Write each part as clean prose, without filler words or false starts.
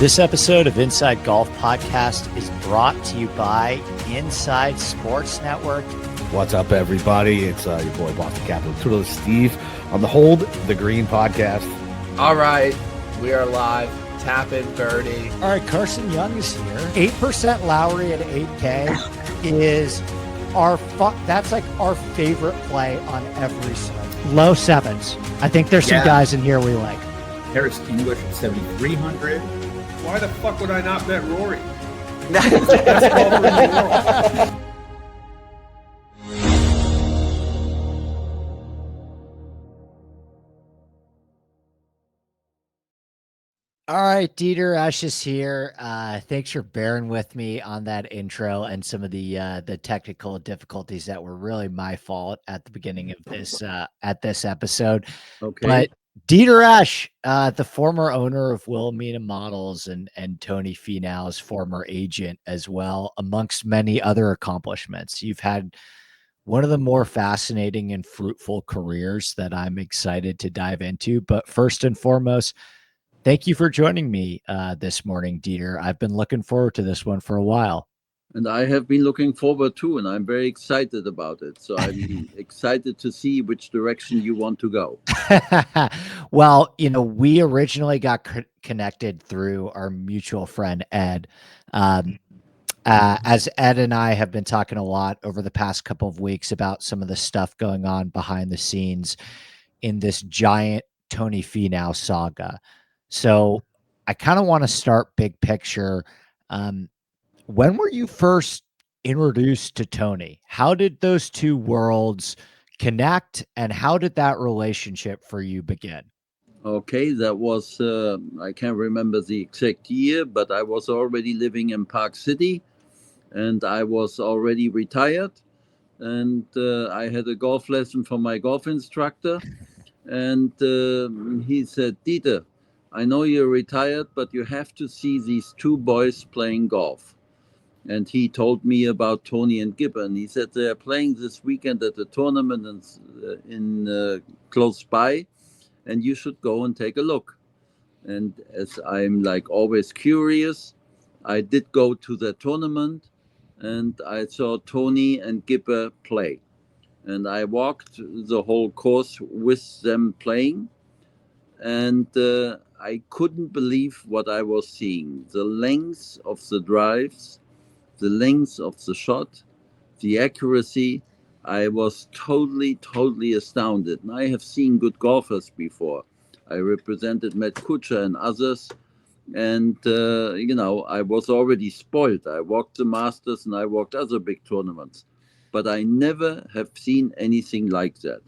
This episode of Inside Golf Podcast is brought to you by Inside Sports Network. What's up, everybody? It's your boy, Boston Capital Tour, Steve, on the Hold the Green podcast. All right, we are live. Tap in, birdie. All right, Carson Young is here. 8% Lowry at 8K is that's like our favorite play on every site. Low sevens. I think there's some guys in here we like. Harris English at 7,300. Why the fuck would I not bet Rory? All right, Dieter Esch is here. Thanks for bearing with me on that intro and some of the technical difficulties that were really my fault at the beginning of this episode. Okay. But Dieter Esch, the former owner of Wilhelmina Models and Tony Finau's former agent as well, amongst many other accomplishments. You've had one of the more fascinating and fruitful careers that I'm excited to dive into. But first and foremost, thank you for joining me this morning, Dieter. I've been looking forward to this one for a while. And I have been looking forward too, and I'm very excited about it. So I'm excited to see which direction you want to go. Well, we originally got connected through our mutual friend, Ed. As Ed and I have been talking a lot over the past couple of weeks about some of the stuff going on behind the scenes in this giant Tony Finau saga. So I kind of want to start big picture. When were you first introduced to Tony? How did those two worlds connect, and how did that relationship for you begin? Okay, that was, I can't remember the exact year, but I was already living in Park City, and I was already retired, and I had a golf lesson from my golf instructor, and he said, Dieter, I know you're retired, but you have to see these two boys playing golf. And he told me about Tony and Gipper, and he said they're playing this weekend at a tournament in close by, and you should go and take a look. And as I'm like always curious, I did go to the tournament, and I saw Tony and Gipper play. And I walked the whole course with them playing, and I couldn't believe what I was seeing. The length of the drives, the length of the shot, the accuracy. I was totally astounded. And I have seen good golfers before. I represented Matt Kuchar and others. And, I was already spoiled. I walked the Masters and I walked other big tournaments. But I never have seen anything like that.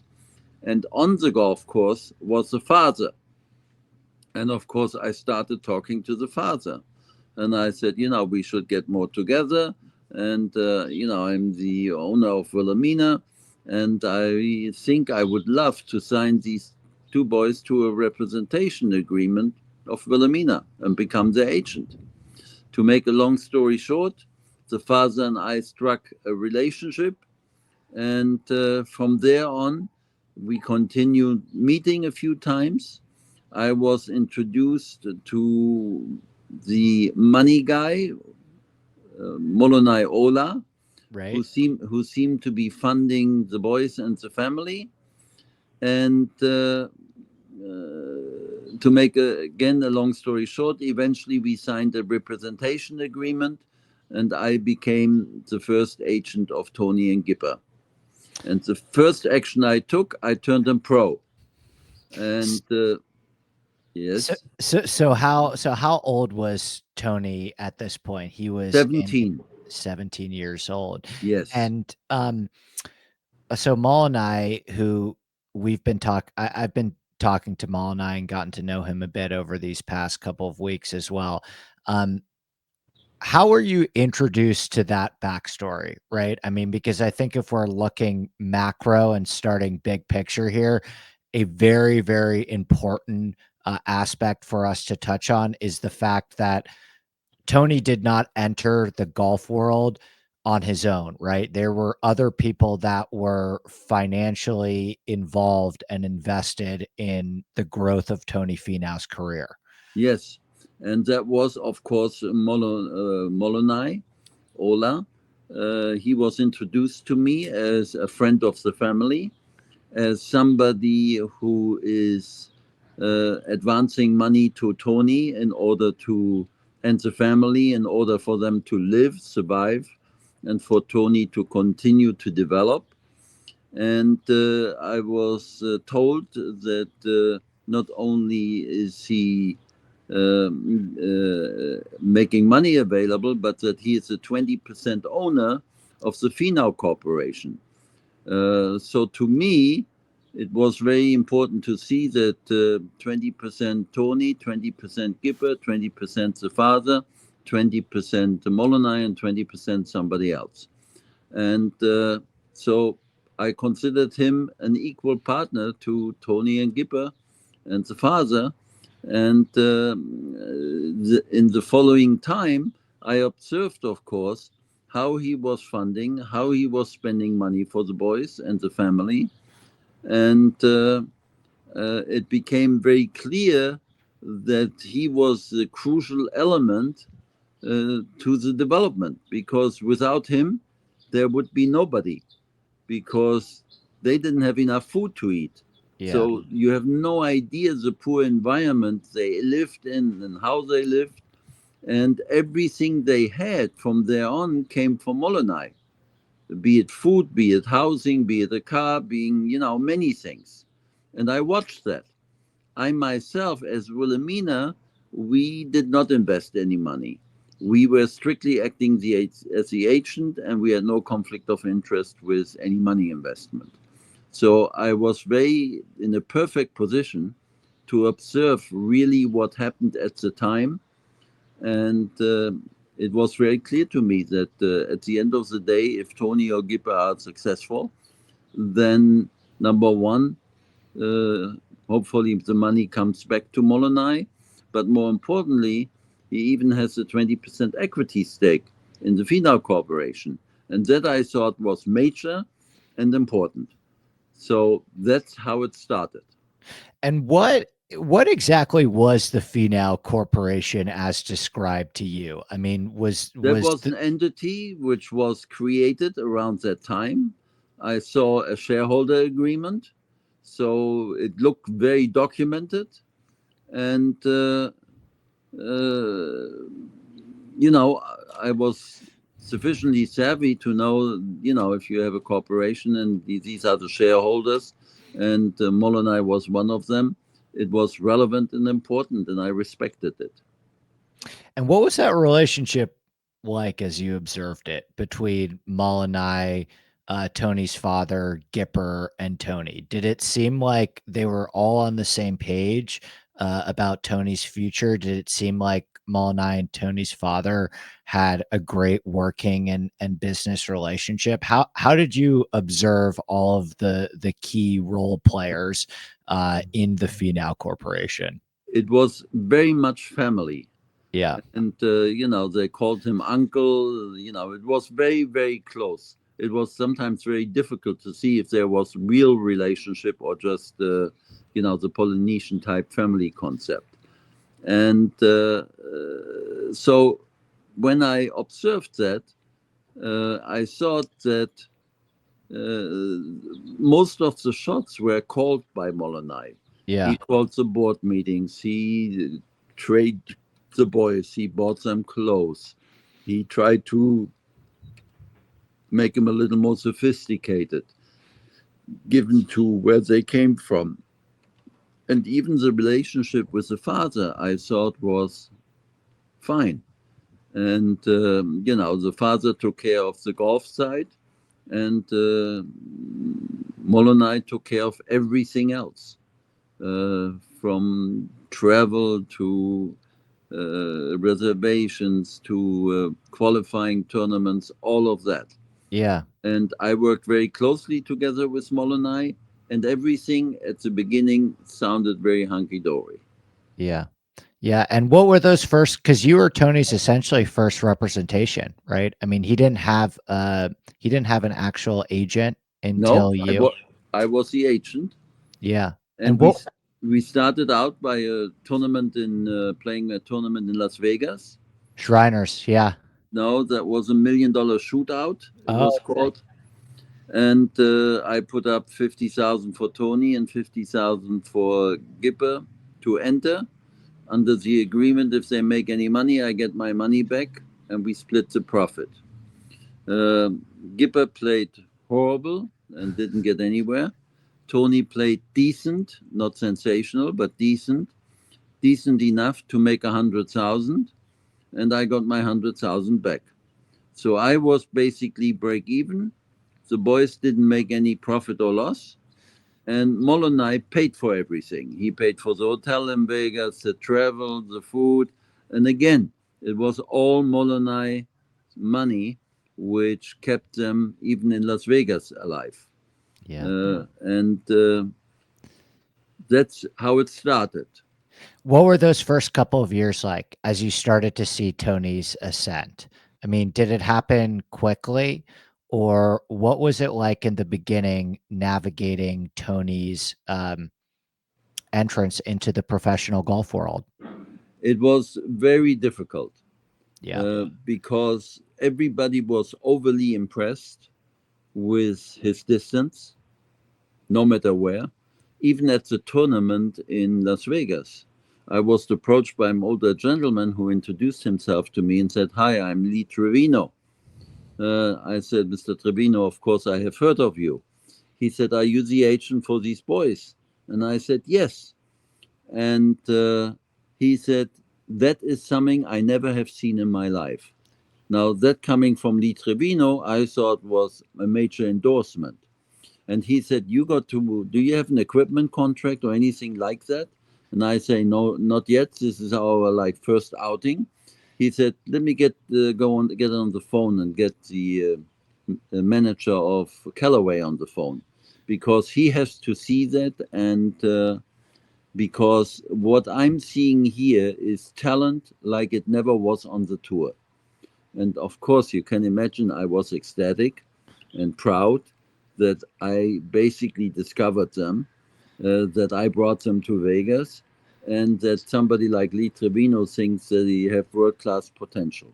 And on the golf course was the father. And of course, I started talking to the father. And I said, we should get more together. And, I'm the owner of Wilhelmina. And I think I would love to sign these two boys to a representation agreement of Wilhelmina and become their agent. To make a long story short, the father and I struck a relationship. And from there on, we continued meeting a few times. I was introduced to the money guy, Molonai Hola, Right. who seemed to be funding the boys and the family. And to make again a long story short, eventually we signed a representation agreement, and I became the first agent of Tony and Gipper. And the first action I took, I turned them pro. And yes. So how old was Tony at this point? He was 17 years old. Yes. And so Molonai, who I've been talking to Molonai and gotten to know him a bit over these past couple of weeks as well. How were you introduced to that backstory, right? I mean, because I think if we're looking macro and starting big picture here, a very, very important aspect for us to touch on is the fact that Tony did not enter the golf world on his own, right? There were other people that were financially involved and invested in the growth of Tony Finau's career. Yes. And that was, of course, Molonai, Hola. He was introduced to me as a friend of the family, as somebody who is advancing money to Tony in order to, and the family, in order for them to live, survive, and for Tony to continue to develop. And I was told that not only is he making money available, but that he is a 20% owner of the Finau Corporation. So to me, it was very important to see that 20% Tony, 20% Gipper, 20% the father, 20% Molonai, and 20% somebody else. And so I considered him an equal partner to Tony and Gipper and the father. And in the following time, I observed, of course, how he was funding, how he was spending money for the boys and the family. And it became very clear that he was the crucial element to the development, because without him, there would be nobody, because they didn't have enough food to eat. Yeah. So you have no idea the poor environment they lived in and how they lived. And everything they had from there on came from Molonai, be it food, be it housing, be it a car, being, many things. And I watched that. I myself, as Wilhelmina, we did not invest any money. We were strictly acting as the agent, and we had no conflict of interest with any money investment. So I was very in a perfect position to observe really what happened at the time. And it was very clear to me that at the end of the day, if Tony or Gipper are successful, then number one, hopefully the money comes back to Molonai. But more importantly, he even has a 20% equity stake in the Finau Corporation. And that I thought was major and important. So that's how it started. And what exactly was the Finau Corporation as described to you? I mean, There was an entity which was created around that time. I saw a shareholder agreement, so it looked very documented. And I was sufficiently savvy to know, if you have a corporation and these are the shareholders, and Molonai was one of them, it was relevant and important, and I respected it. And what was that relationship like as you observed it between Molonai, Tony's father, Gipper, and Tony? Did it seem like they were all on the same page about Tony's future? Did it seem like Molonai and Tony's father had a great working and business relationship? How did you observe all of the key role players in the Finau Corporation? It was very much family. Yeah. And, they called him uncle. It was very, very close. It was sometimes very difficult to see if there was real relationship or just, the Polynesian type family concept. And so when I observed that, I thought that most of the shots were called by Molonai. Yeah. He called the board meetings. He traded the boys. He bought them clothes. He tried to make them a little more sophisticated, given to where they came from. And even the relationship with the father, I thought, was fine. And, the father took care of the golf side, and Molonai took care of everything else, from travel to reservations to qualifying tournaments, all of that. Yeah. And I worked very closely together with Molonai, and everything at the beginning sounded very hunky-dory. Yeah. Yeah. And what were those first, because you were Tony's essentially first representation, right? I mean, he didn't have an actual agent until No, you. I was the agent. Yeah. And We started out by a tournament playing a tournament in Las Vegas. Shriners, yeah. No, that was $1 million shootout. It was called. And I put up 50,000 for Tony and 50,000 for Gipper to enter. Under the agreement, if they make any money, I get my money back, and we split the profit. Gipper played horrible and didn't get anywhere. Tony played decent, not sensational, but decent enough to make 100,000, and I got my 100,000 back. So I was basically break even. The boys didn't make any profit or loss. And Molonai paid for everything. He paid for the hotel in Vegas, the travel, the food. And again, it was all Molonai money, which kept them, even in Las Vegas, alive. Yeah. And that's how it started. What were those first couple of years like as you started to see Tony's ascent? I mean, did it happen quickly, or what was it like in the beginning navigating Tony's entrance into the professional golf world? It was very difficult Yeah. because everybody was overly impressed with his distance, no matter where. Even at the tournament in Las Vegas, I was approached by an older gentleman who introduced himself to me and said, "Hi, I'm Lee Trevino." I said, "Mr. Trevino, of course I have heard of you." He said, "Are you the agent for these boys?" And I said, "Yes." And he said, "That is something I never have seen in my life." Now, that coming from Lee Trevino, I thought was a major endorsement. And he said, do you have an equipment contract or anything like that? And I say, "No, not yet. This is our first outing." He said, "Let me get on the phone and get the manager of Callaway on the phone, because he has to see that, and because what I'm seeing here is talent like it never was on the tour." And of course, you can imagine I was ecstatic and proud that I basically discovered them, that I brought them to Vegas, and that somebody like Lee Trevino thinks that he have world-class potential.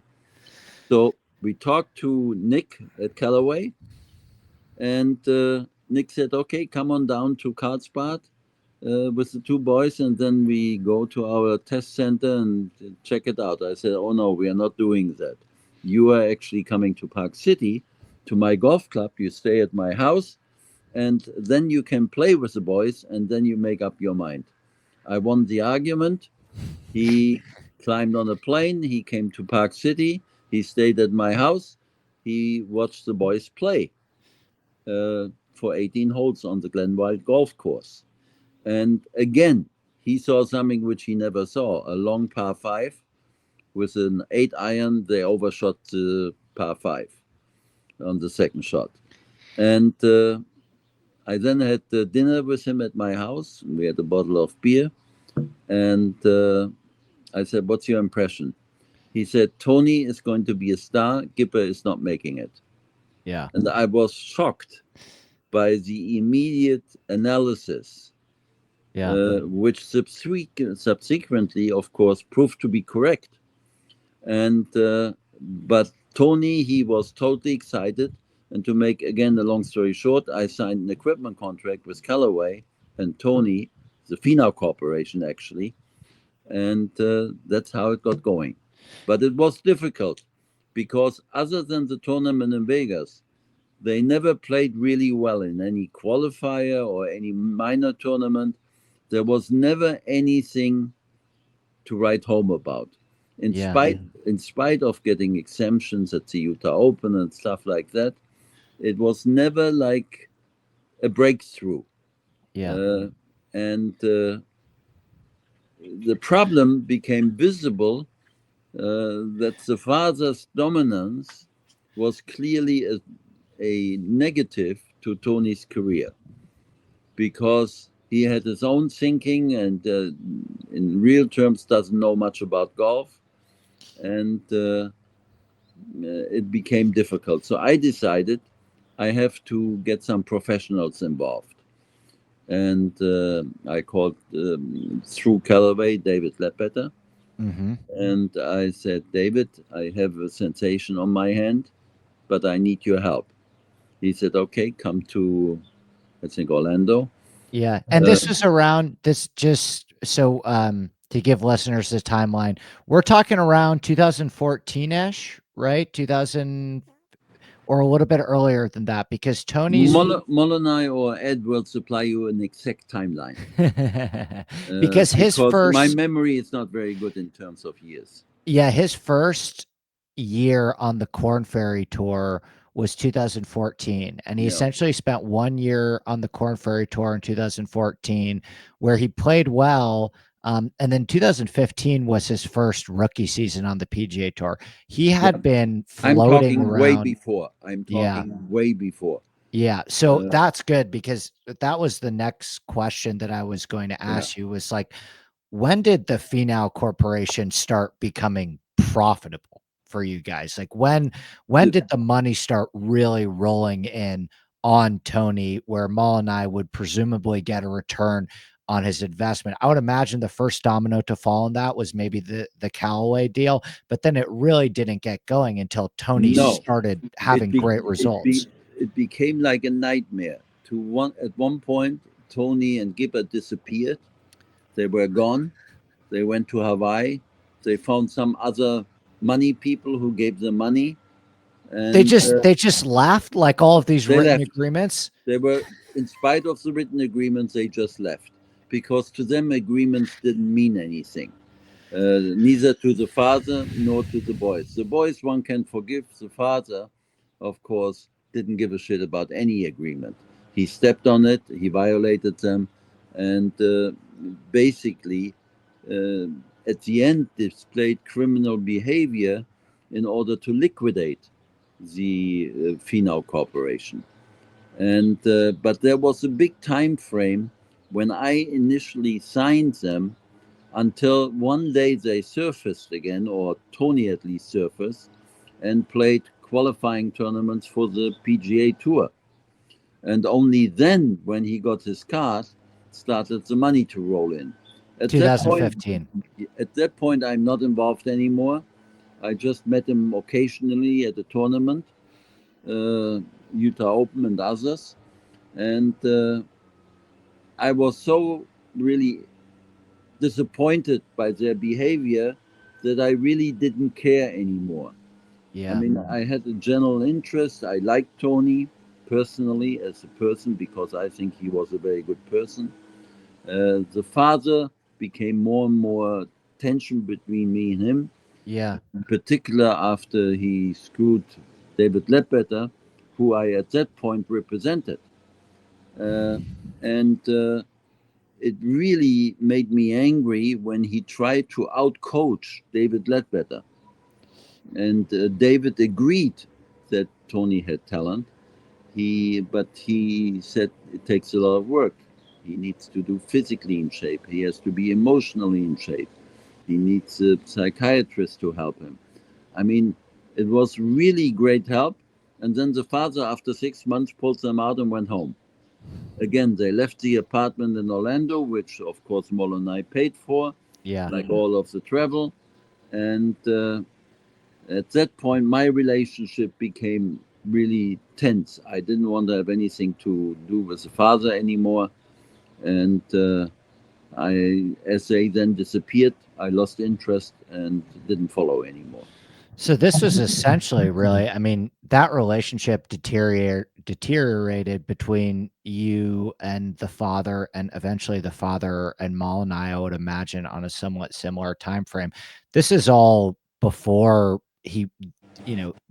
So we talked to Nick at Callaway, and Nick said, "Okay, come on down to Carlsbad with the two boys, and then we go to our test center and check it out." I said, "Oh no, we are not doing that. You are actually coming to Park City, to my golf club. You stay at my house, and then you can play with the boys, and then you make up your mind." I won the argument. He climbed on a plane. He came to Park City. He stayed at my house. He watched the boys play for 18 holes on the Glenwild golf course. And again, he saw something which he never saw, a long par 5 with an 8-iron. They overshot the par 5 on the second shot. And I then had dinner with him at my house. We had a bottle of beer. And I said, "What's your impression?" He said, "Tony is going to be a star. Gipper is not making it." Yeah. And I was shocked by the immediate analysis, Yeah. which subsequently, of course, proved to be correct. And but Tony, he was totally excited. And to make, again, the long story short, I signed an equipment contract with Callaway and Tony, the Finau Corporation, actually. And that's how it got going. But it was difficult because other than the tournament in Vegas, they never played really well in any qualifier or any minor tournament. There was never anything to write home about. In spite of getting exemptions at the Utah Open and stuff like that, it was never like a breakthrough. Yeah. And the problem became visible, that the father's dominance was clearly a negative to Tony's career, because he had his own thinking and in real terms doesn't know much about golf, and it became difficult. So I decided I have to get some professionals involved. And I called through Callaway David Ledbetter, Mm-hmm. and I said, David, I have a sensation on my hand, but I need your help. He said, okay, come to, I think, Orlando. Yeah, and this is around this just so to give listeners the timeline. We're talking around 2014-ish, right? 2000 or a little bit earlier than that because Tony's Molonai or Ed will supply you an exact timeline. because his Because my first memory is not very good in terms of years. yeah, his first year on the Corn Ferry Tour was 2014, and he Yeah. essentially spent 1 year on the Corn Ferry Tour in 2014, where he played well. And then 2015 was his first rookie season on the PGA Tour. He had been I'm floating talking way around. before. I'm Yeah. talking way before. Yeah. So that's good because that was the next question that I was going to ask you was like, when did the Finau Corporation start becoming profitable for you guys? Like when did the money start really rolling in on Tony where Molonai would presumably get a return on his investment? I would imagine the first domino to fall on that was maybe the Callaway deal, but then it really didn't get going until Tony No. started having great results. It became like a nightmare. At one point, Tony and Gipper disappeared. They were gone. They went to Hawaii. They found some other money people who gave them money, They and just left like all of these they written left. agreements. They were, in spite of the written agreements, they just left because to them agreements didn't mean anything. Neither to the father nor to the boys. The boys one can forgive. The father, of course, didn't give a shit about any agreement. He stepped on it. He violated them, and basically, at the end, displayed criminal behavior in order to liquidate the Finau Corporation. And but there was a big time frame when I initially signed them until one day they surfaced again, or Tony at least surfaced, and played qualifying tournaments for the PGA Tour. And only then, when he got his card, started the money to roll in. At that point, 2015. I'm not involved anymore. I just met him occasionally at a tournament, Utah Open and others. And I was so really disappointed by their behavior that I really didn't care anymore. Yeah. I mean, I had a general interest. I liked Tony personally as a person because I think he was a very good person. The father became more and more tension between me and him, Yeah. in particular after he screwed David Ledbetter, who I at that point represented. And it really made me angry when he tried to outcoach David Ledbetter. And David agreed that Tony had talent. But he said it takes a lot of work. He needs to do physically in shape. He has to be emotionally in shape. He needs a psychiatrist to help him. I mean, it was really great help. And then the father, after 6 months, pulled them out and went home. Again, they left the apartment in Orlando, which of course Molonai paid for, Yeah. like all of the travel. And at that point, my relationship became really tense. I didn't want to have anything to do with the father anymore. And as they then disappeared, I lost interest and didn't follow anymore. So this was essentially really, I mean, that relationship deteriorated between you and the father and eventually the father and Molonai, I would imagine, on a somewhat similar time frame. This is all before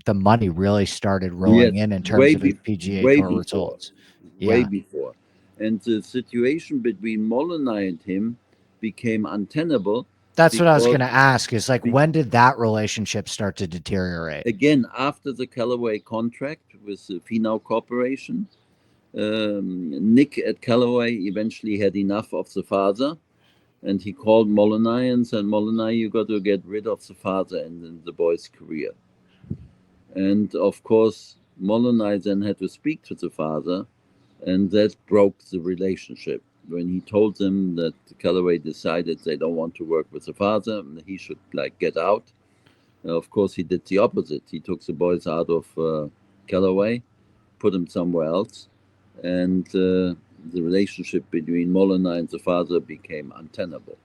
the money really started rolling Yes, in terms of his PGA way Tour before, results. way Yeah. before. And the situation between Molonai and him became untenable That's what I was because, gonna ask is like, be- when did that relationship start to deteriorate? again, after the Callaway contract with the Finau Corporation, Nick at Callaway eventually had enough of the father, and he called Molonai and said, Molonai, you got to get rid of the father in the boy's career. And of course, Molonai then had to speak to the father, and that broke the relationship. when he told them that Callaway decided they don't want to work with the father, and he should like get out. Of course, he did the opposite. He took the boys out of Callaway, put them somewhere else, and the relationship between Molonai and the father became untenable.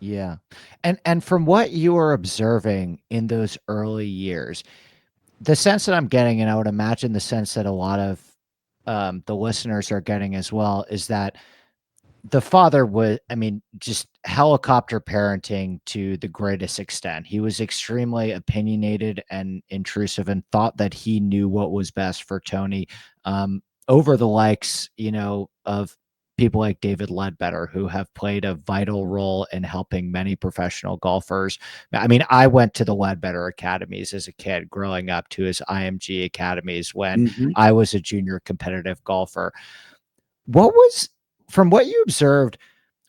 Yeah. And from what you were observing in those early years, the sense that I'm getting, and I would imagine the sense that a lot of the listeners are getting as well, is that the father was, I mean, just helicopter parenting to the greatest extent. He was extremely opinionated and intrusive and thought that he knew what was best for Tony, over the likes, of people like David Ledbetter, who have played a vital role in helping many professional golfers. I mean, I went to the Ledbetter academies as a kid growing up, to his IMG academies when Mm-hmm. I was a junior competitive golfer. What was, from what you observed,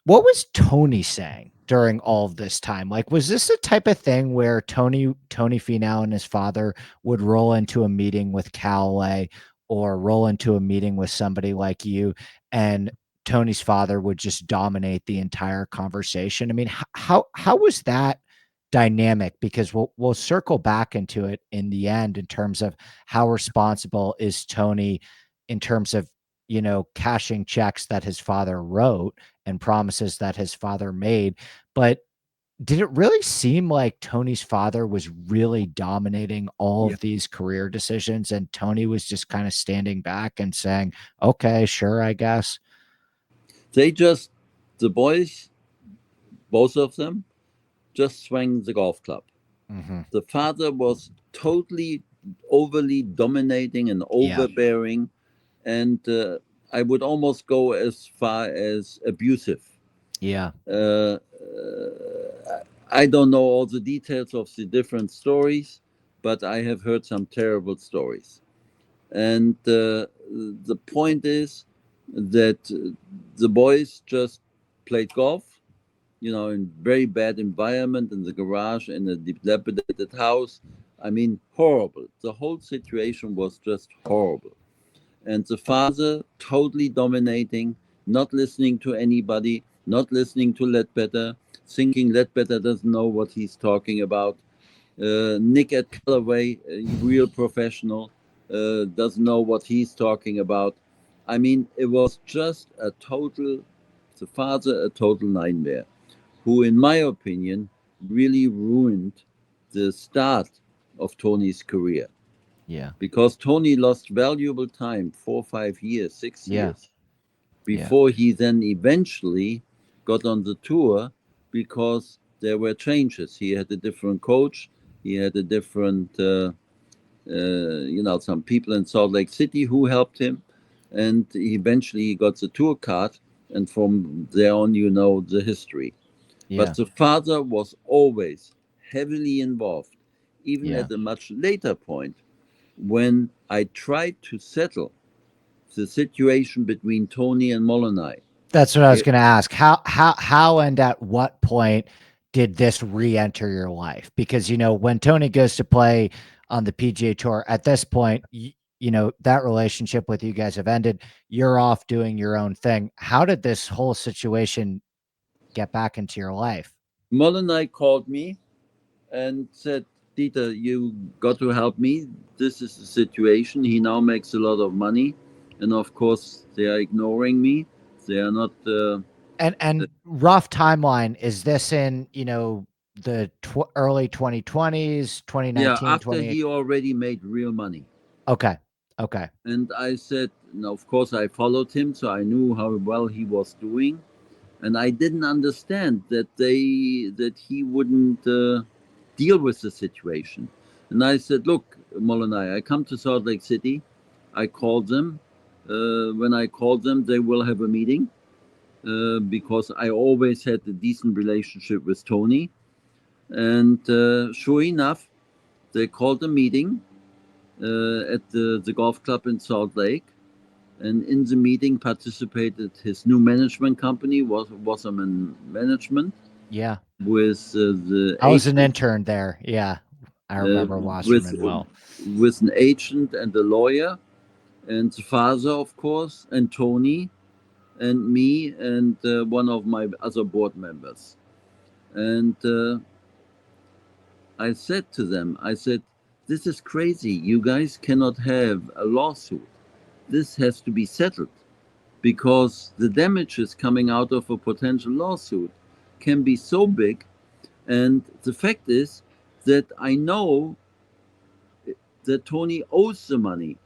what was Tony saying during all of this time? Like, was this the type of thing where Tony Finau and his father would roll into a meeting with Callaway or roll into a meeting with somebody like you, and Tony's father would just dominate the entire conversation? I mean, how was that dynamic? Because we'll circle back into it in the end in terms of how responsible is Tony in terms of, cashing checks that his father wrote and promises that his father made. But did it really seem like Tony's father was really dominating all Yeah. of these career decisions, and Tony was just kind of standing back and saying, okay, sure, I guess? The boys, both of them, just swung the golf club. Mm-hmm. The father was totally overly dominating and Yeah. overbearing, and I would almost go as far as abusive. Yeah. Uh, I don't know all the details of the different stories, but I have heard some terrible stories. And the point is that the boys just played golf, in very bad environment in the garage in a dilapidated house. I mean, horrible. The whole situation was just horrible. And the father totally dominating, not listening to anybody, not listening to Ledbetter, thinking Ledbetter doesn't know what he's talking about. Nick at Callaway, a real professional, doesn't know what he's talking about. I mean, it was just the father, a total nightmare, who, in my opinion, really ruined the start of Tony's career, Yeah. because Tony lost valuable time, 4 5 years, six Yeah. years, before he then eventually got on the tour, because there were changes. He had a different coach, he had a different, some people in Salt Lake City who helped him, and eventually he got the tour card, and from there on, the history. Yeah. But the father was always heavily involved, even Yeah. at a much later point when I tried to settle the situation between Tony and Molonai. That's what I was I, going to ask. How and at what point did this re-enter your life? Because, when Tony goes to play on the PGA Tour, at this point, that relationship with you guys have ended. You're off doing your own thing. How did this whole situation get back into your life? Molonai called me and said, Dieter, you got to help me. This is the situation. He now makes a lot of money. And of course, they are ignoring me. They are not. And rough timeline, is this in, the early 2020s, Yeah, 2019, after 28? he already made real money. Okay. Okay. And I said, no, of course, I followed him, so I knew how well he was doing. And I didn't understand that he wouldn't deal with the situation. And I said, look, Molonai, I come to Salt Lake City. I called them. When I called them, they will have a meeting, because I always had a decent relationship with Tony. And sure enough, they called a meeting at the golf club in Salt Lake. And in the meeting participated his new management company, Wasserman Management, Yeah. with the I was an agent, intern there. Yeah. I uh, remember with Wasserman well. with an agent and a lawyer, and the father, of course, and Tony. and me and one of my other board members. And I said to them, I said, this is crazy. You guys cannot have a lawsuit. This has to be settled because the damages coming out of a potential lawsuit can be so big. And the fact is that I know that Tony owes the money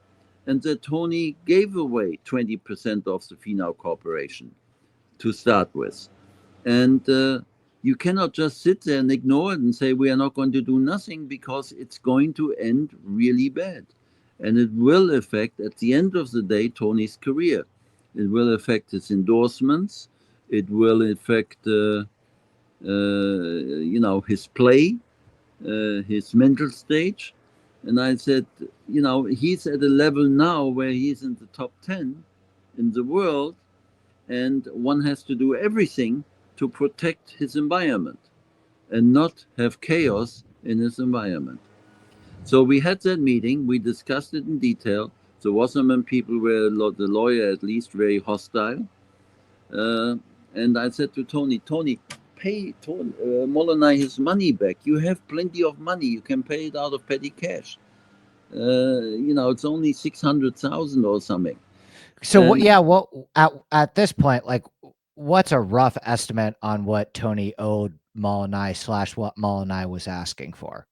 and that Tony gave away 20% of the Finau Corporation to start with. And you cannot just sit there and ignore it and say, we are not going to do nothing, because it's going to end really bad. And it will affect, at the end of the day, Tony's career. It will affect his endorsements. It will affect, his play, his mental stage. And I said, he's at a level now where he's in the top 10 in the world, and one has to do everything to protect his environment and not have chaos in his environment. So we had that meeting, we discussed it in detail. The Wasserman people were, the lawyer at least, very hostile. And I said to Tony, pay Molonai his money back. You have plenty of money. You can pay it out of petty cash. It's only 600,000 or something. So what at this point, like, what's a rough estimate on what Tony owed Molonai / what Molonai was asking for?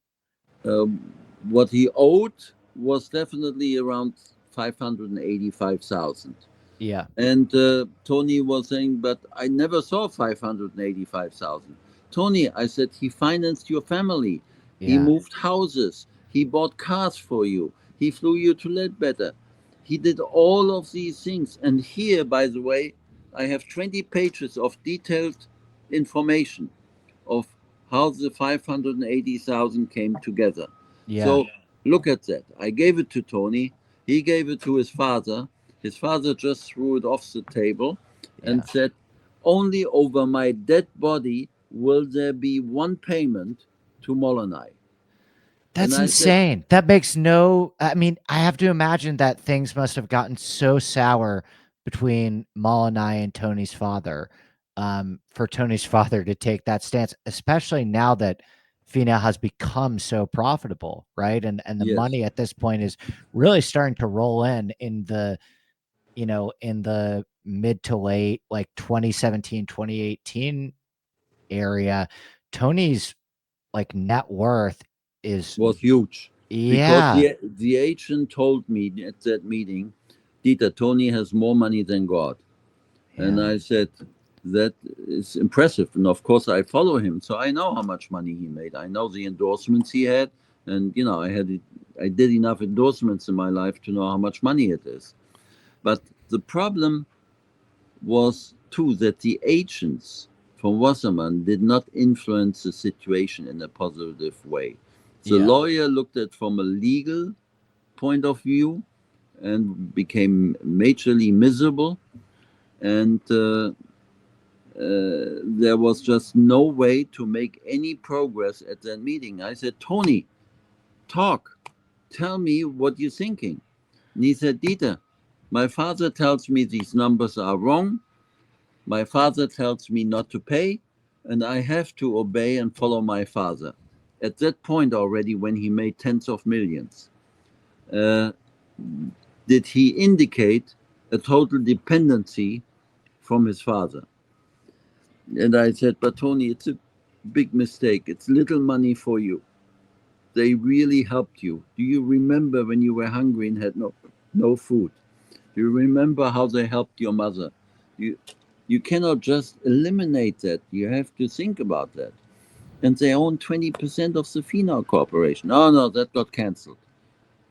What he owed was definitely around 585,000. Yeah. And Tony was saying, but I never saw 585,000. Tony, I said, he financed your family. He moved houses. He bought cars for you. He flew you to Ledbetter. He did all of these things. And here, by the way, I have 20 pages of detailed information of how the 580,000 came together. Yeah. So look at that. I gave it to Tony. He gave it to his father. His father just threw it off the table and said, only over my dead body will there be one payment to Molonai. That's insane. That makes no, I mean, I have to imagine that things must have gotten so sour between Molonai and Tony's father, for Tony's father to take that stance, especially now that Finau has become so profitable, right? And the money at this point is really starting to roll in the, in the mid to late, like 2017, 2018 area. Tony's like net worth was huge. Yeah. Because the agent told me at that meeting, Dieter, Tony has more money than God. Yeah. And I said, that is impressive. And of course, I follow him, so I know how much money he made. I know the endorsements he had. And, I did enough endorsements in my life to know how much money it is. But the problem was, too, that the agents from Wasserman did not influence the situation in a positive way. The lawyer looked at it from a legal point of view and became majorly miserable. And there was just no way to make any progress at that meeting. I said, Tony, talk. Tell me what you're thinking. And he said, Dieter, my father tells me these numbers are wrong. My father tells me not to pay, and I have to obey and follow my father. At that point already, when he made tens of millions, did he indicate a total dependency from his father? And I said, but Tony, it's a big mistake. It's little money for you. They really helped you. Do you remember when you were hungry and had no food? Do you remember how they helped your mother? You cannot just eliminate that. You have to think about that. And they own 20% of the Finau Corporation. Oh, no, that got canceled.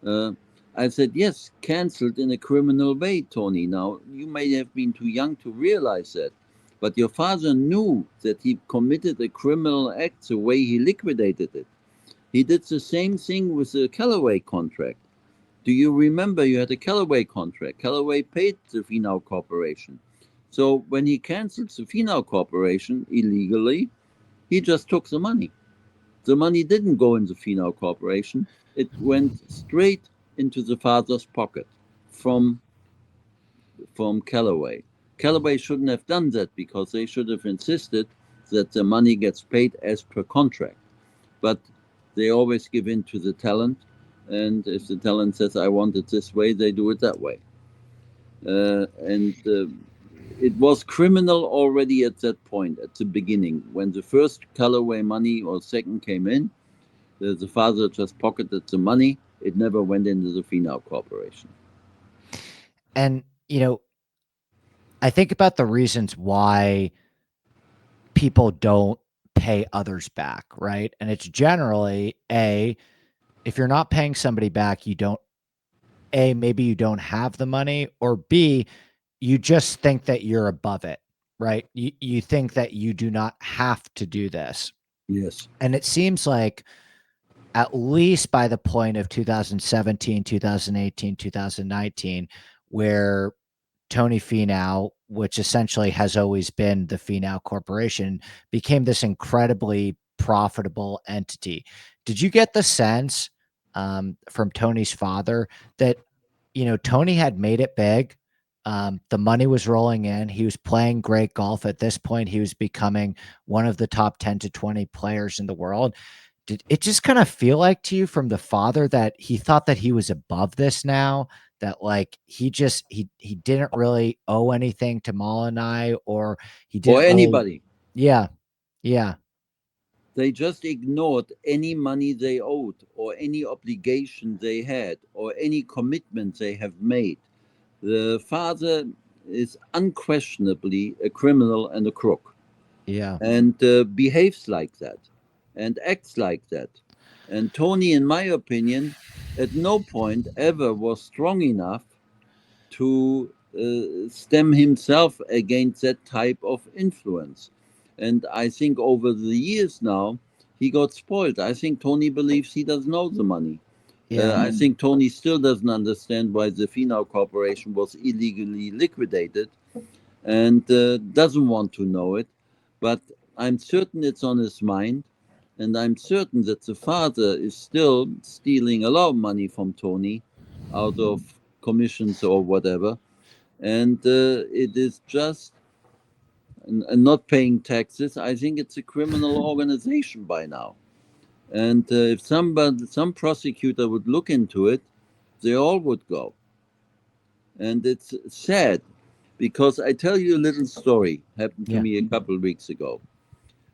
I said, yes, canceled in a criminal way, Tony. Now, you may have been too young to realize that, but your father knew that he committed a criminal act the way he liquidated it. He did the same thing with the Callaway contract. Do you remember you had a Callaway contract? Callaway paid the Finau Corporation. So when he canceled the Finau Corporation illegally, he just took the money. The money didn't go in the Finau Corporation. It went straight into the father's pocket from Callaway. Callaway shouldn't have done that because they should have insisted that the money gets paid as per contract. But they always give in to the talent, and if the talent says, I want it this way, they do it that way. It was criminal already at that point, at the beginning. When the first Callaway money or second came in, the father just pocketed the money. It never went into the Finau Corporation. And, I think about the reasons why people don't pay others back, right? And it's generally if you're not paying somebody back, maybe you don't have the money, or B, you just think that you're above it, right? You think that you do not have to do this. Yes. And it seems like at least by the point of 2017, 2018, 2019, where Tony Finau, which essentially has always been the Finau Corporation, became this incredibly profitable entity. Did you get the sense from Tony's father that, Tony had made it big? The money was rolling in. He was playing great golf. At this point, he was becoming one of the top 10 to 20 players in the world. Did it just kind of feel like to you from the father that he thought that he was above this now? That like he didn't really owe anything to Molonai, or he didn't Or anybody. Yeah. Yeah. They just ignored any money they owed, or any obligation they had, or any commitment they have made. The father is unquestionably a criminal and a crook. Yeah. And behaves like that and acts like that. And Tony, in my opinion, at no point ever was strong enough to stem himself against that type of influence. And I think over the years now, he got spoiled. I think Tony believes he doesn't owe the money. Yeah. I think Tony still doesn't understand why the Finau Corporation was illegally liquidated, and doesn't want to know it. But I'm certain it's on his mind, and I'm certain that the father is still stealing a lot of money from Tony out of commissions or whatever. And it is just and not paying taxes. I think it's a criminal organization by now. And if some prosecutor would look into it, they all would go. And it's sad because I tell you a little story happened to me a couple of weeks ago.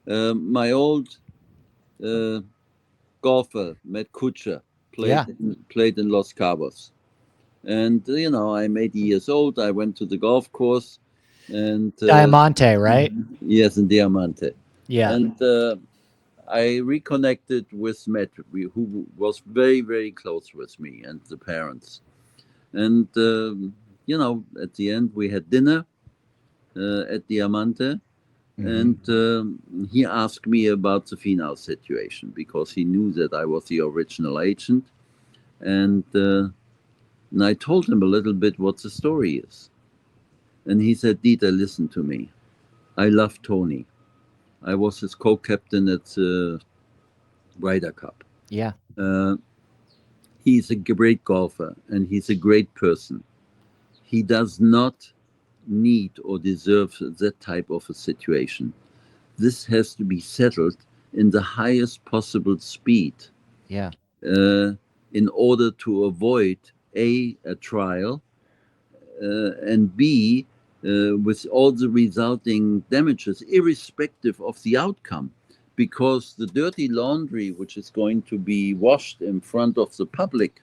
My old golfer, Matt Kuchar, played in Los Cabos. And, I'm 80 years old. I went to the golf course. And Diamante, right? Yes, in Diamante. Yeah. And I reconnected with Matt, who was very, very close with me and the parents. And, at the end, we had dinner at Diamante. And he asked me about the Finau situation because he knew that I was the original agent. And I told him a little bit what the story is. And he said, Dieter, listen to me. I love Tony. I was his co-captain at the Ryder Cup. Yeah. He's a great golfer and he's a great person. He does not need or deserve that type of a situation. This has to be settled in the highest possible speed. Yeah. In order to avoid a trial, and B, with all the resulting damages, irrespective of the outcome, because the dirty laundry, which is going to be washed in front of the public,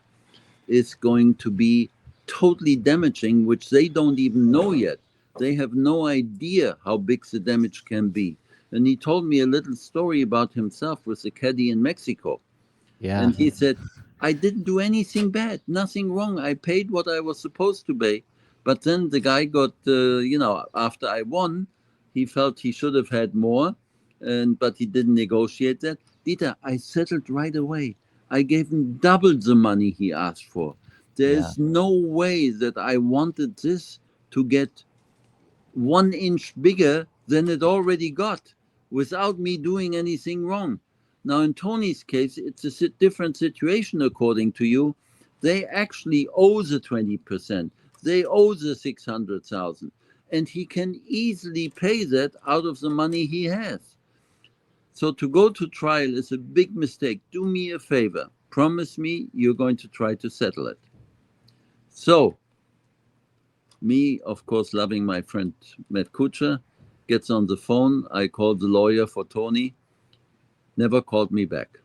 is going to be totally damaging, which they don't even know yet. They have no idea how big the damage can be. And he told me a little story about himself with a caddy in Mexico. Yeah. And he said, I didn't do anything bad, nothing wrong. I paid what I was supposed to pay. But then the guy got, after I won, he felt he should have had more, but he didn't negotiate that. Dieter, I settled right away. I gave him double the money he asked for. There's no way that I wanted this to get 1 inch bigger than it already got without me doing anything wrong. Now, in Tony's case, it's a different situation, according to you. They actually owe the 20%. They owe the 600,000. and he can easily pay that out of the money he has. So to go to trial is a big mistake. Do me a favor. Promise me you're going to try to settle it. So, me, of course, loving my friend Matt Kuchar, gets on the phone. I call the lawyer for Tony. Never called me back.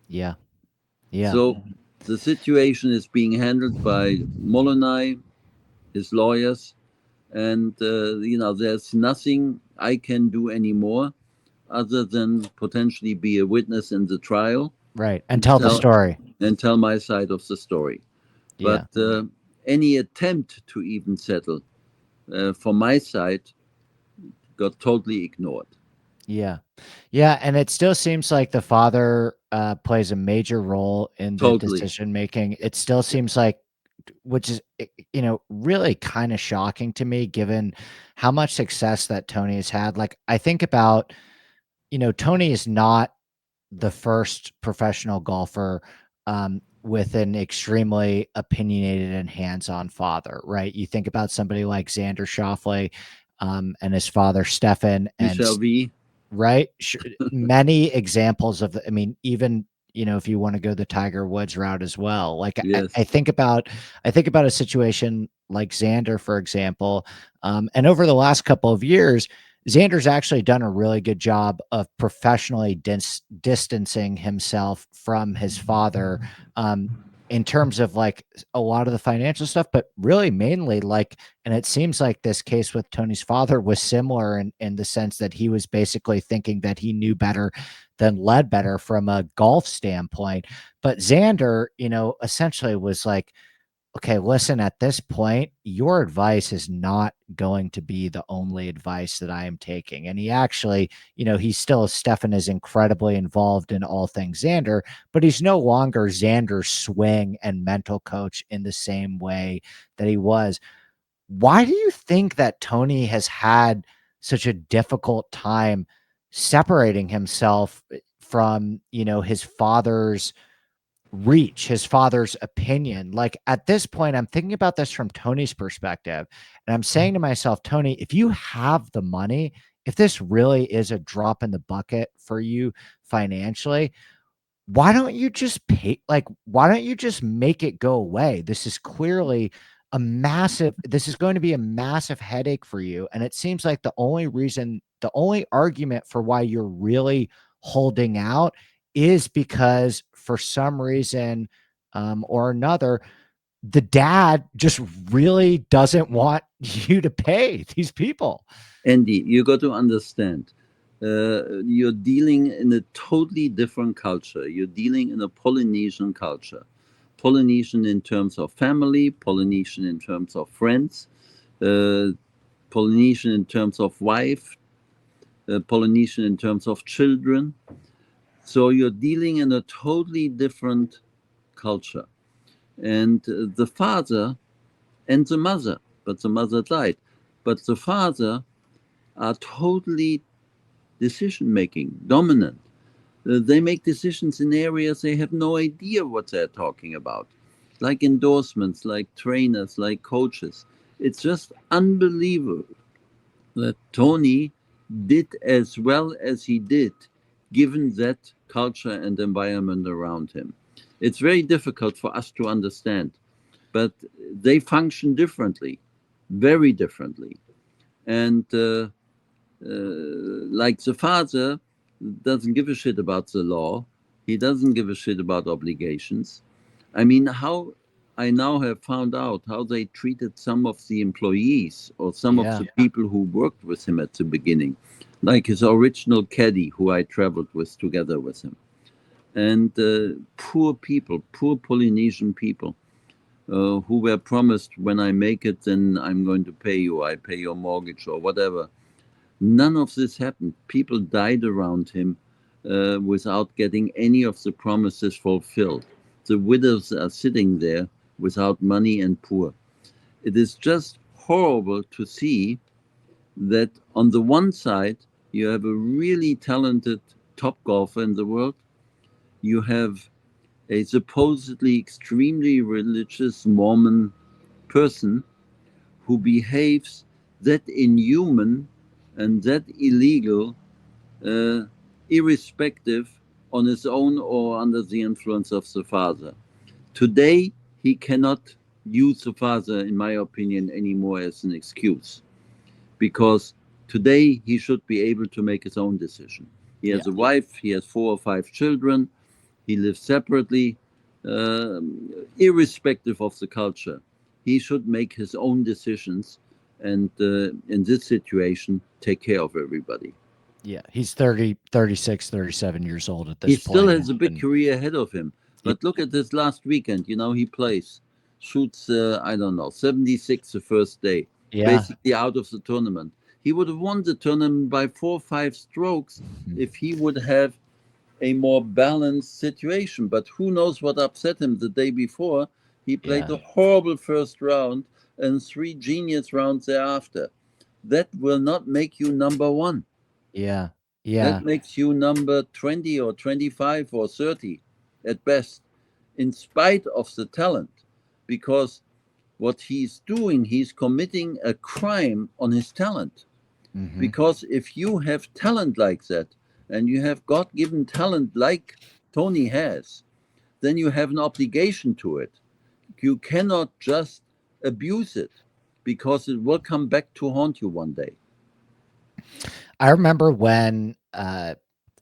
Yeah. Yeah. So the situation is being handled by Molonai, his lawyers, and there's nothing I can do anymore other than potentially be a witness in the trial Right. And tell the story. and tell my side of the story. Yeah. But any attempt to even settle from my side got totally ignored. Yeah. Yeah, and it still seems like the father, plays a major role in the Totally. decision making. It still seems like which is, really kinda shocking to me given how much success that Tony has had. Like, I think about, Tony is not the first professional golfer, with an extremely opinionated and hands-on father, right? You think about somebody like Xander Schauffele, and his father, Stefan, and Michel V. right? Many examples of the I mean, even, if you wanna go the Tiger Woods route as well, like, I Yes. I think about I think about a situation like Xander, for example, and over the last couple of years, Xander's actually done a really good job of professionally distancing himself from his father, um, in terms of, like, a lot of the financial stuff, but really mainly, like and it seems like this case with Tony's father was similar in the sense that he was basically thinking that he knew better than led better from a golf standpoint. But Xander, essentially was like, okay, listen, at this point, your advice is not going to be the only advice that I am taking. And he actually, he's still Stefan is incredibly involved in all things Xander, but he's no longer Xander's swing and mental coach in the same way that he was. Why do you think that Tony has had such a difficult time separating himself from, his father's reach, his father's opinion? Like, at this point, I'm thinking about this from Tony's perspective, and I'm saying to myself, Tony, if you have the money, if this really is a drop in the bucket for you financially, why don't you just why don't you just make it go away? This is clearly this is going to be a massive headache for you. And it seems like the only argument for why you're really holding out is because for some reason, or another, the dad just really doesn't want you to pay these people. Andy, you got to understand, you're dealing in a totally different culture. You're dealing in a Polynesian culture. Polynesian in terms of family, Polynesian in terms of friends, uh, Polynesian in terms of wife, Polynesian in terms of children. So you're dealing in a totally different culture. And the father and the mother, but the mother died. But the father are totally decision making, dominant. They make decisions in areas they have no idea what they're talking about, like endorsements, like trainers, like coaches. It's just unbelievable that Tony did as well as he did, given that culture and environment around him. It's very difficult for us to understand, but they function differently, very differently. And like the father doesn't give a shit about the law. He doesn't give a shit about obligations. I mean, how I now have found out how they treated some of the employees or some of the people who worked with him at the beginning, like his original caddy who I traveled with together with him. And poor people, poor Polynesian people who were promised, when I make it, then I'm going to pay you, I pay your mortgage or whatever. None of this happened. People died around him without getting any of the promises fulfilled. The widows are sitting there without money and poor. It is just horrible to see that on the one side, you have a really talented top golfer in the world. You have a supposedly extremely religious Mormon person who behaves that inhuman and that illegal, uh, irrespective on his own or under the influence of the father. Today, he cannot use the father, in my opinion, anymore as an excuse, because today he should be able to make his own decision. He has Yeah. a wife, he has 4 or 5 children, he lives separately, irrespective of the culture. He should make his own decisions and, in this situation, take care of everybody. Yeah. He's 30, 36, 37 years old at He this still point. has a big And career ahead of him. yeah. But look at this last weekend. He plays, shoots, I don't know, 76 the first day, Yeah. basically out of the tournament. He would have won the tournament by 4 or 5 strokes if he would have a more balanced situation. But who knows what upset him the day before? He played Yeah. a horrible first round and 3 genius rounds thereafter. That will not make you number one. Yeah. That Yeah. makes you number 20 or 25 or 30 at best, in spite of the talent. Because what he's doing, he's committing a crime on his talent. Hmm. Because if you have talent like that, and you have God given talent like Tony has, then you have an obligation to it. You cannot just abuse it, because it will come back to haunt you one day. I remember when I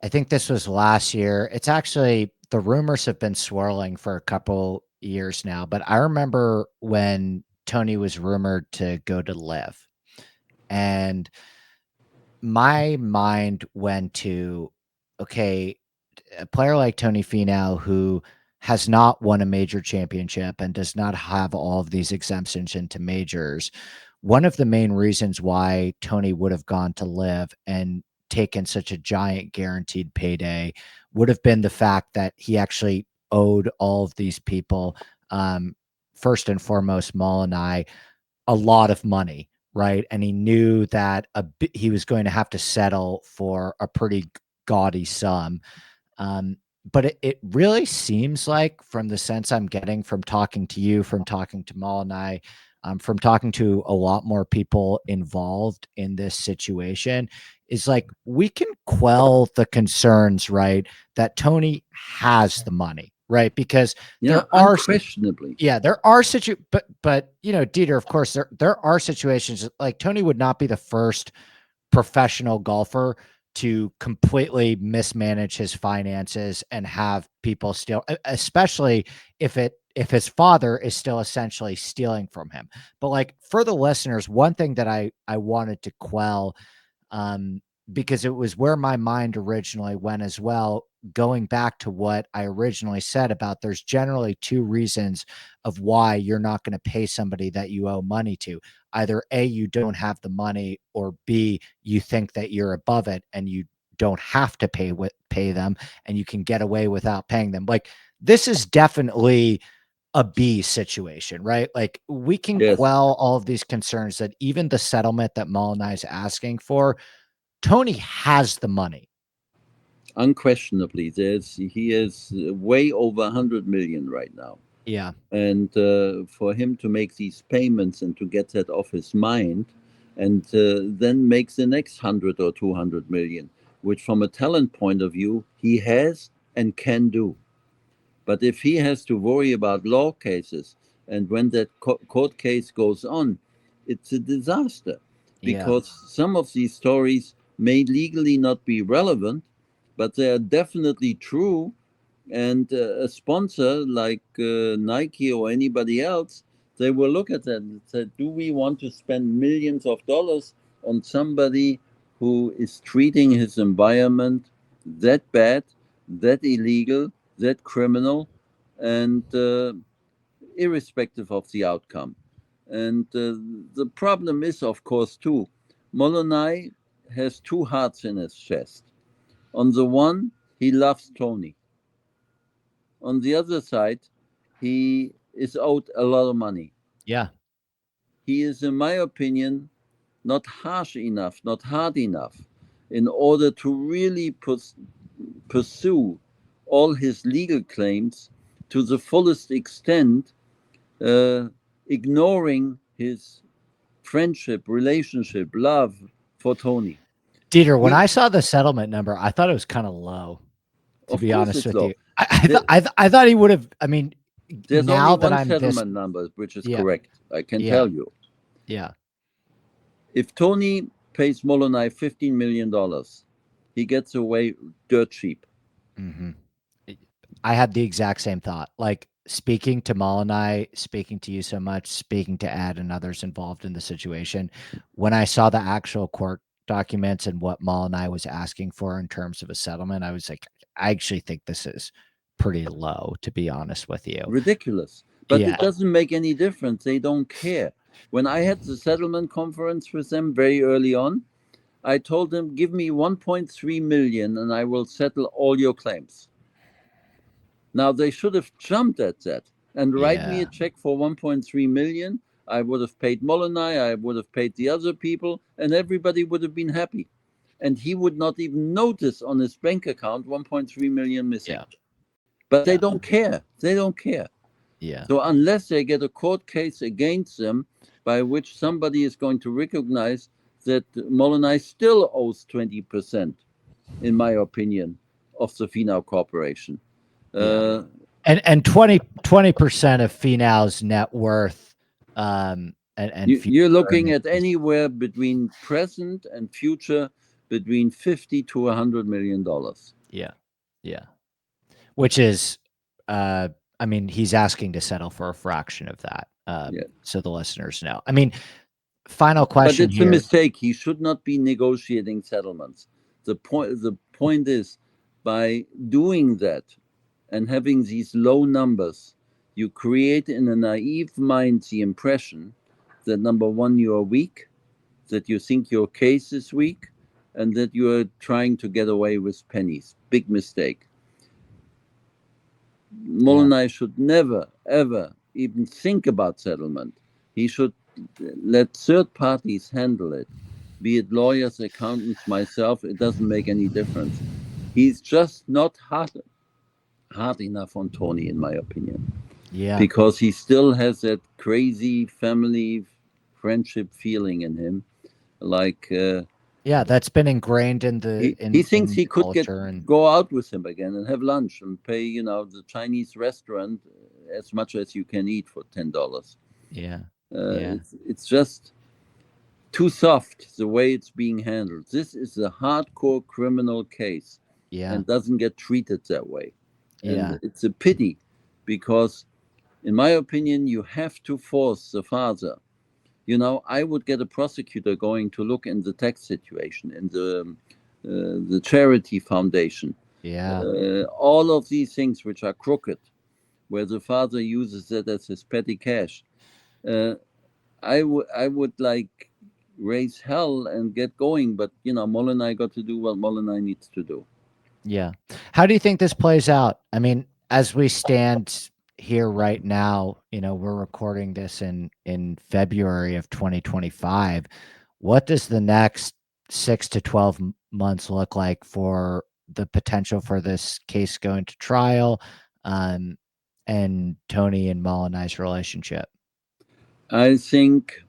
think this was last year. It's actually the rumors have been swirling for a couple years now, but I remember when Tony was rumored to go to Live, and my mind went to, okay, a player like Tony Finau who has not won a major championship and does not have all of these exemptions into majors. One of the main reasons why Tony would have gone to Live and taken such a giant guaranteed payday would have been the fact that he actually owed all of these people, first and foremost, Molonai, a lot of money, right? And he knew that he was going to have to settle for a pretty gaudy sum. Um, but it really seems like, from the sense I'm getting from talking to you, from talking to Maul and I, from talking to a lot more people involved in this situation, is like we can quell the concerns, right? That Tony has the money, right? Because Yeah, there are unquestionably. yeah, there are but Dieter, of course, there are situations like Tony would not be the first professional golfer to completely mismanage his finances and have people steal, especially if his father is still essentially stealing from him. But like for the listeners, one thing that I wanted to quell, um, because it was where my mind originally went as well. Going back to what I originally said about there's generally two reasons of why you're not going to pay somebody that you owe money to. Either A, you don't have the money, or B, you think that you're above it and you don't have to pay them and you can get away without paying them. Like this is definitely a B situation, right? Like we can Yes. quell all of these concerns that even the settlement that Molonai is asking for, Tony has the money. Unquestionably, he is way over 100 million right now, Yeah. and for him to make these payments and to get that off his mind, and then make the next 100 or 200 million, which from a talent point of view he has and can do. But if he has to worry about law cases, and when that court case goes on, it's a disaster, Yeah. because some of these stories may legally not be relevant, but they are definitely true. And a sponsor like Nike or anybody else, they will look at that and say, do we want to spend millions of dollars on somebody who is treating his environment that bad, that illegal, that criminal, and irrespective of the outcome? And the problem is, of course, too, Molonai has two hearts in his chest. On the one, he loves Tony. On the other side, he is owed a lot of money. Yeah. He is, in my opinion, not harsh enough, not hard enough, in order to really pursue all his legal claims to the fullest extent, uh, ignoring his friendship, relationship, love for Tony. Dieter, when I saw the settlement number, I thought it was kind of low, to Of be course honest it's with low. you. I thought he would have, I mean, There's now only that one I'm this, settlement number, which is Yeah. correct. I can Yeah. tell you. yeah, If Tony pays Molonai $15 million, he gets away dirt cheap. hmm I had the exact same thought. Like speaking to Molonai, speaking to you so much, speaking to Ed and others involved in the situation. When I saw the actual court documents and what Molonai was asking for in terms of a settlement, I was like, I actually think this is pretty low, to be honest with you. Ridiculous. But Yeah. it doesn't make any difference. They don't care. When I had the settlement conference with them very early on, I told them, give me 1.3 million and I will settle all your claims. Now they should have jumped at that and write me a check for 1.3 million. I would have paid Molonai, I would have paid the other people, and everybody would have been happy. And he would not even notice on his bank account 1.3 million missing. Yeah. But they don't care. They don't care. Yeah. So unless they get a court case against them by which somebody is going to recognize that Molonai still owes 20%, in my opinion, of the Finau Corporation. And 20% of Finau's net worth, and you're looking at anywhere between present and future between $50 to $100 million. Yeah. Yeah. Which is, I mean, he's asking to settle for a fraction of that. So the listeners know. I mean, final question. But it's a mistake. He should not be negotiating settlements. The point is, by doing that and having these low numbers, you create in a naive mind the impression that, number one, you are weak, that you think your case is weak, and that you are trying to get away with pennies. Big mistake. Molonai should never, ever even think about settlement. He should let third parties handle it, be it lawyers, accountants, myself. It doesn't make any difference. He's just not hard enough on Tony, in my opinion. Yeah. Because he still has that crazy family friendship feeling in him. Like, yeah, that's been ingrained in the. He thinks he could go out with him again and have lunch and pay, the Chinese restaurant as much as you can eat for $10. Yeah. It's just too soft the way it's being handled. This is a hardcore criminal case, and doesn't get treated that way. And it's a pity, because, in my opinion, you have to force the father. I would get a prosecutor going to look in the tax situation, in the charity foundation. All of these things which are crooked, where the father uses it as his petty cash. I would like raise hell and get going, but Molonai got to do what Molonai needs to do. Yeah. How do you think this plays out? I mean, as we stand here right now, we're recording this in February of 2025. What does the next 6 to 12 months look like for the potential for this case going to trial, and Tony and Molonai's relationship? I think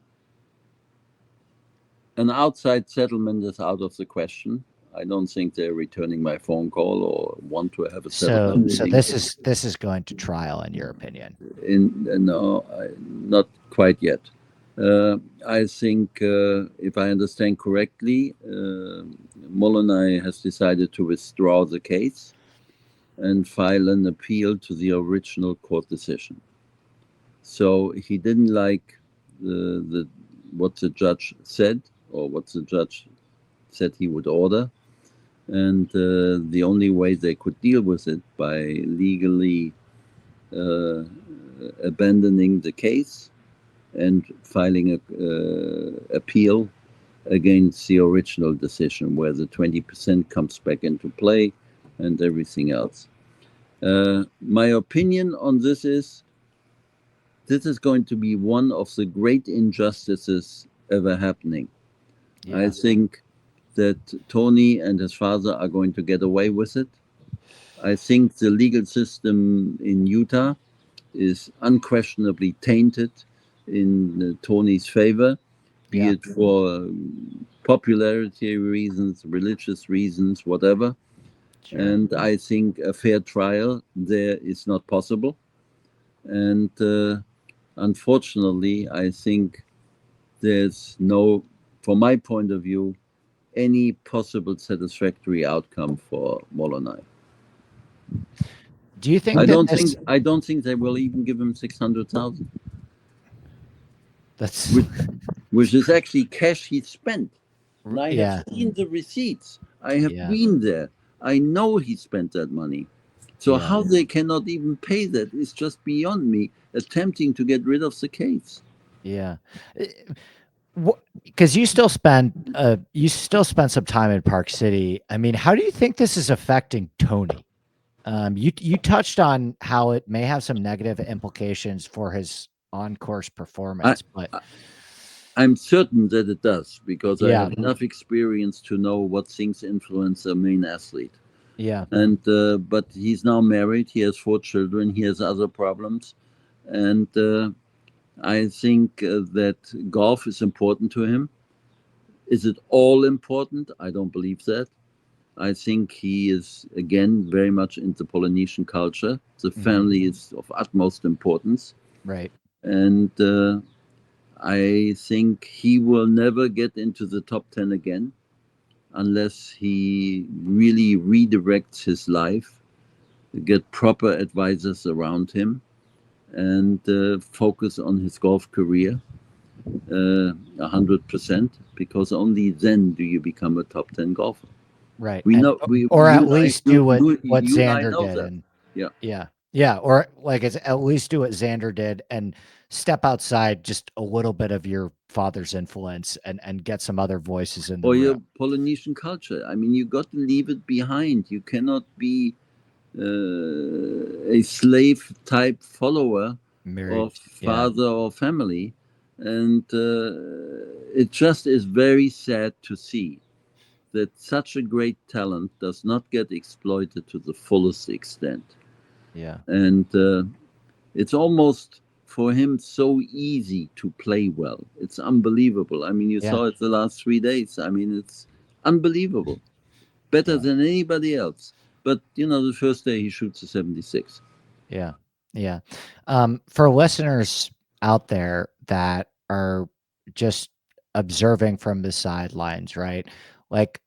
an outside settlement is out of the question. I don't think they're returning my phone call or want to have a settlement. So this is going to trial, in your opinion? No, not quite yet. I think, if I understand correctly, Molonai has decided to withdraw the case and file an appeal to the original court decision. So he didn't like what the judge said, or what the judge said he would order. And the only way they could deal with it by legally abandoning the case and filing an appeal against the original decision, where the 20% comes back into play and everything else. My opinion on this is going to be one of the great injustices ever happening. I think that Tony and his father are going to get away with it. I think the legal system in Utah is unquestionably tainted in Tony's favor. be it for popularity reasons, religious reasons, whatever. Sure. And I think a fair trial there is not possible. And unfortunately, I think there's no, from my point of view, any possible satisfactory outcome for Molonai. Do you think I that don't this? think I don't think they will even give him 600,000, That's which is actually cash he spent. And I have yeah, seen the receipts. I have yeah, been there. I know he spent that money. So yeah, how they cannot even pay that is just beyond me. Attempting to get rid of the case. yeah. Because you still spend some time in Park City. I mean, how do you think this is affecting Tony? You touched on how it may have some negative implications for his on-course I, performance, but I'm certain that it does because I yeah, have enough experience to know what things influence a main athlete. yeah, And but he's now married. He has 4 children. He has other problems, and I think that golf is important to him. Is it all important? I don't believe that. I think he is again very much into Polynesian culture. The family is of utmost importance, right, and I think he will never get into the top 10 again unless he really redirects his life, get proper advisors around him, and focus on his golf career 100%, because only then do you become a top 10 golfer. right, We and know, or you at and I, least do what you and I Xander know did, that. and Yeah. yeah, yeah, or like it's at least do what Xander did and step outside just a little bit of your father's influence and get some other voices in the Or room. your Polynesian culture. I mean, you got to leave it behind. You cannot be a slave type follower Married, of yeah, father or family. And it just is very sad to see that such a great talent does not get exploited to the fullest extent. yeah, And it's almost for him so easy to play well. It's unbelievable. I mean, you yeah, saw it the last 3 days. I mean, it's unbelievable. Better yeah. than anybody else. But, the first day he shoots a 76. Yeah. Yeah. For listeners out there that are just observing from the sidelines, right? Like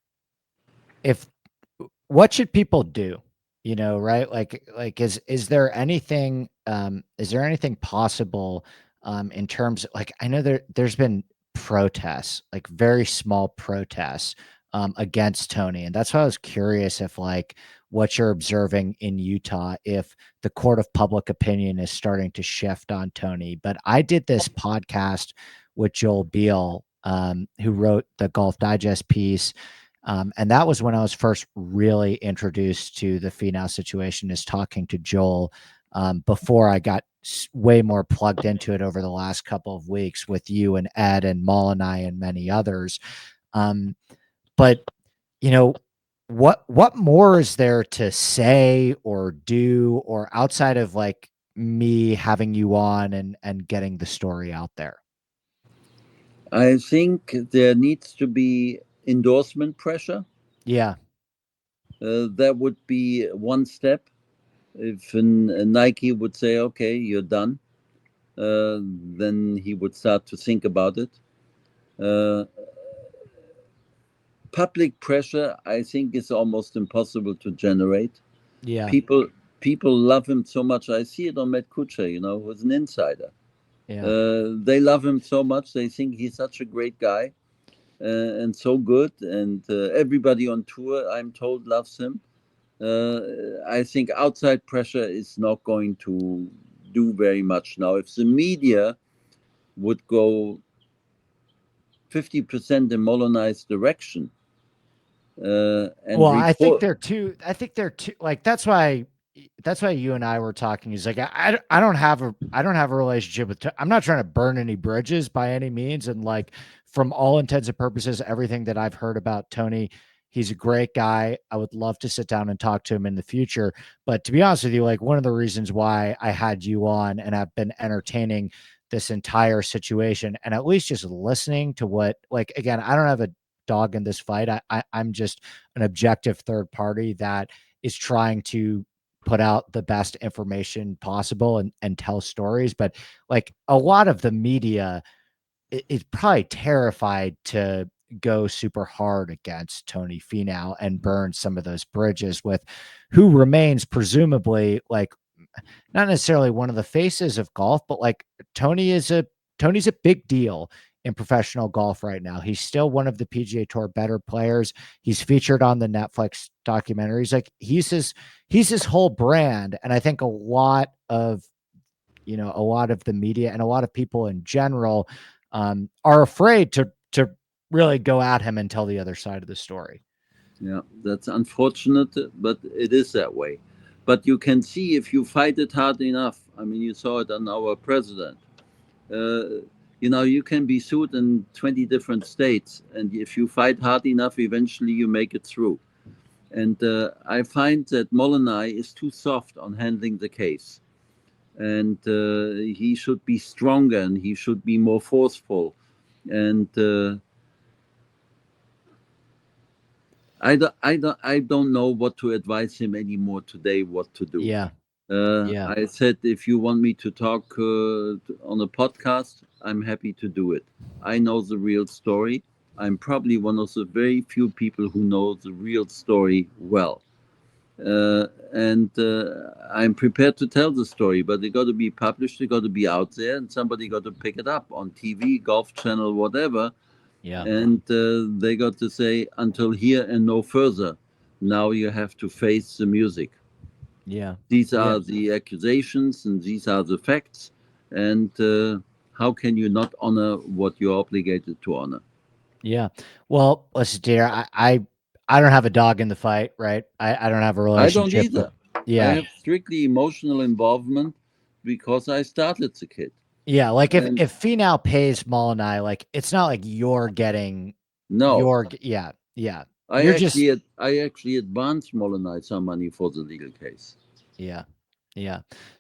if what should people do? Right? Like is there anything possible in terms of, like, I know there's been protests, like very small protests against Tony. And that's why I was curious if, like, what you're observing in Utah, if the court of public opinion is starting to shift on Tony. But I did this podcast with Joel Beal, who wrote the Golf Digest piece, and that was when I was first really introduced to the Finau situation, is talking to Joel, before I got way more plugged into it over the last couple of weeks with you and Ed and Molonai and many others. Um, but you know, what more is there to say or do, or outside of like me having you on and getting the story out there? I think there needs to be endorsement pressure. Yeah, That would be one step. If a Nike would say, okay, you're done, then he would start to think about it. Uh, Public pressure, I think, is almost impossible to generate. yeah, People people love him so much. I see it on Matt Kuchar, who's an insider. yeah, They love him so much. They think he's such a great guy, and so good. And everybody on tour, I'm told, loves him. I think outside pressure is not going to do very much now. If the media would go 50% in Molonai's direction and well, report. I think they're too, like, that's why you and I were talking. He's like, I don't have a relationship with, I'm not trying to burn any bridges by any means. And like, from all intents and purposes, everything that I've heard about Tony, he's a great guy. I would love to sit down and talk to him in the future. But to be honest with you, like, one of the reasons why I had you on and have been entertaining this entire situation, and at least just listening to what, like, again, I don't have a dog in this fight. I'm just an objective third party that is trying to put out the best information possible and tell stories. But like a lot of the media is probably terrified to go super hard against Tony Finau and burn some of those bridges with who remains presumably like not necessarily one of the faces of golf, but like Tony's a big deal in professional golf right now. He's still one of the PGA Tour better players. He's featured on the Netflix documentaries. Like he's his whole brand. And I think a lot of the media and a lot of people in general are afraid to really go at him and tell the other side of the story. Yeah, that's unfortunate, but it is that way. But you can see if you fight it hard enough. I mean, you saw it on our president. You can be sued in 20 different states, and if you fight hard enough, eventually you make it through. And I find that Molonai is too soft on handling the case. And he should be stronger, and he should be more forceful. And I don't know what to advise him anymore today, what to do. Yeah. I said, if you want me to talk on a podcast, I'm happy to do it. I know the real story. I'm probably one of the very few people who know the real story well. And I'm prepared to tell the story, but it got to be published, it got to be out there, and somebody got to pick it up on TV, Golf Channel, whatever. Yeah. And they got to say, until here and no further. Now you have to face the music. Yeah. These are the accusations and these are the facts. And how can you not honor what you're obligated to honor? Yeah. Well, listen, dear, I don't have a dog in the fight, right? I don't have a relationship. I don't either. Yeah. I have strictly emotional involvement because I started the kid. Yeah, like if Finau pays Molonai, like it's not like you're getting yeah. I actually advanced Molonai some money for the legal case. Yeah.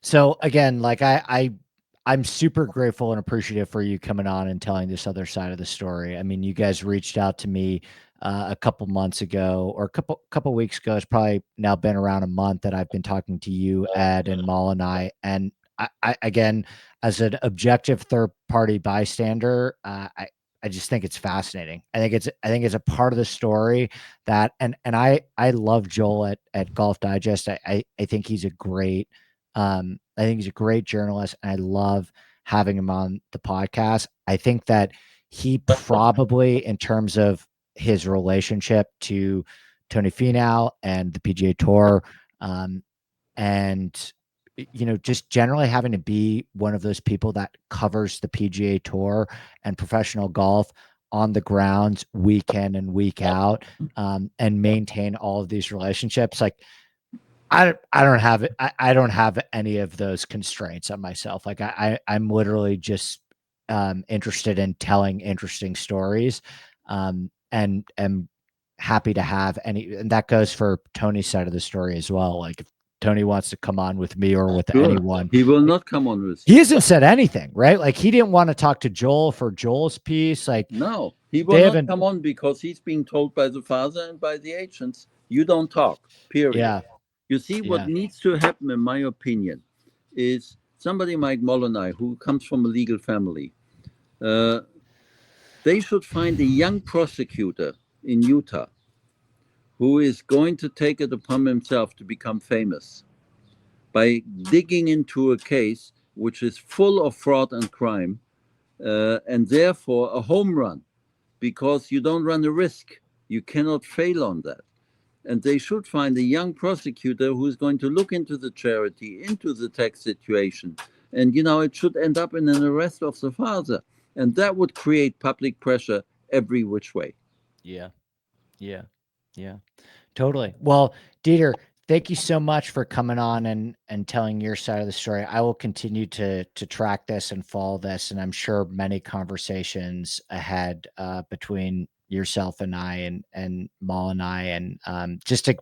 So again, like I'm super grateful and appreciative for you coming on and telling this other side of the story. I mean, you guys reached out to me a couple months ago or a couple weeks ago. It's probably now been around a month that I've been talking to you, Ed, and Molonai, and I again, as an objective third party bystander, I just think it's fascinating. I think it's a part of the story that, and I love Joel at Golf Digest. I think he's a great, I think he's a great journalist, and I love having him on the podcast. I think that he probably, in terms of his relationship to Tony Finau and the PGA Tour, and just generally having to be one of those people that covers the PGA Tour and professional golf on the grounds week in and week out, and maintain all of these relationships. Like I don't have it. I don't have any of those constraints on myself. Like I'm literally just interested in telling interesting stories, and am happy to have any, and that goes for Tony's side of the story as well. Like if Tony wants to come on with me or with anyone, he will not come on with you. He hasn't said anything, right? Like he didn't want to talk to Joel for Joel's piece. Like no, he will not come on because he's being told by the father and by the agents, you don't talk, period. Yeah. You see, what needs to happen, in my opinion, is somebody like Molonai, who comes from a legal family, they should find a young prosecutor in Utah who is going to take it upon himself to become famous by digging into a case which is full of fraud and crime, and therefore a home run, because you don't run a risk. You cannot fail on that. And they should find a young prosecutor who's going to look into the charity, into the tax situation. And, it should end up in an arrest of the father. And that would create public pressure every which way. Yeah. Totally. Well, Dieter, thank you so much for coming on and telling your side of the story. I will continue to track this and follow this, and I'm sure many conversations ahead between yourself and I and Molonai, and just to